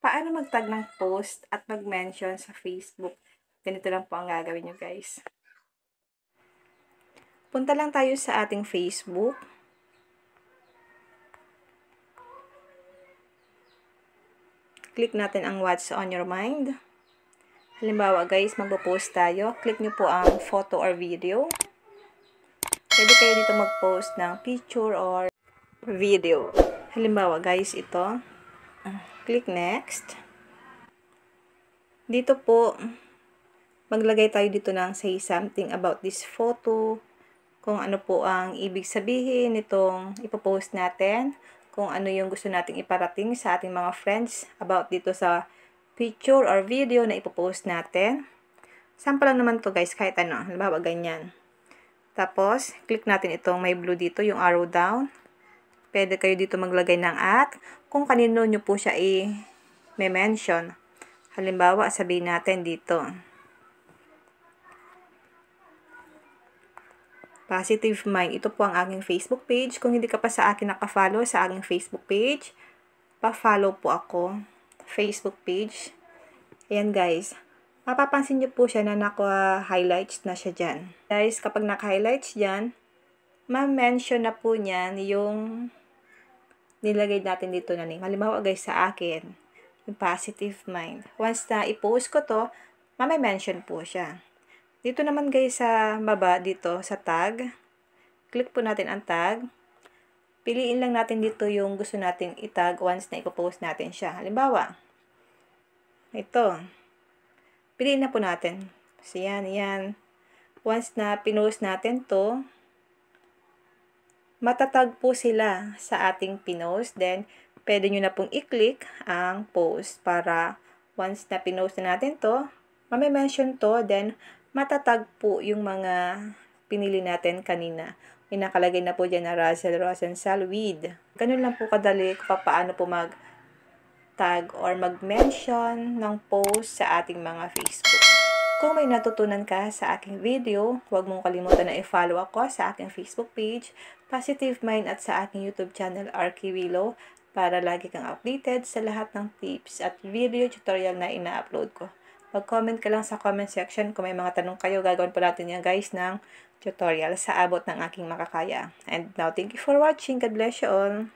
Paano mag-tag ng post at mag-mention sa Facebook? Ganito lang po ang gagawin nyo, guys. Punta lang tayo sa ating Facebook. Click natin ang What's on your mind. Halimbawa, guys, magpo-post tayo. Click nyo po ang photo or video. Pwede kayo dito mag-post ng picture or video. Halimbawa, guys, ito. Click next. Dito po, maglagay tayo dito ng say something about this photo. Kung ano po ang ibig sabihin nitong ipopost natin. Kung ano yung gusto nating iparating sa ating mga friends about dito sa picture or video na ipopost natin. Sample lang naman to, guys, kahit ano. Halimbawa, ganyan. Tapos, click natin itong may blue dito, yung arrow down. Pwede kayo dito maglagay ng at kung kanino nyo po siya i-mention. Halimbawa, sabihin natin dito. Positive Mind. Ito po ang aking Facebook page. Kung hindi ka pa sa akin nakafollow sa aking Facebook page, pa-follow po ako. Facebook page. Ayan, guys. Mapapansin nyo po siya na naka-highlights na siya dyan. Guys, kapag naka-highlights dyan, ma-mention na po niyan yung nilagay natin dito na name. Halimbawa, guys, sa akin, yung Positive Mind. Once na i-post ko to, ma-mention po siya. Dito naman, guys, sa baba, dito, sa tag, click po natin ang tag. Piliin lang natin dito yung gusto nating itag once na ipopost natin siya. Halimbawa, ito. Piliin na po natin. So, yan. Once na pinost natin to, matatag po sila sa ating pinost. Then, pwede nyo na pong i-click ang post para once na pinost na natin to, mame-mention to, then, matatag po yung mga pinili natin kanina. May nakalagay na po dyan na Russell Rosenthal with. Ganun lang po kadali kung paano po mag-tag or mag-mention ng post sa ating mga Facebook. Kung may natutunan ka sa aking video, huwag mong kalimutan na i-follow ako sa aking Facebook page, Positive Mind, at sa aking YouTube channel, RK Willow, para lagi kang updated sa lahat ng tips at video tutorial na ina-upload ko. Mag-comment ka lang sa comment section kung may mga tanong kayo. Gagawin po natin yan, guys, ng tutorial sa abot ng aking makakaya. And now, thank you for watching. God bless you all.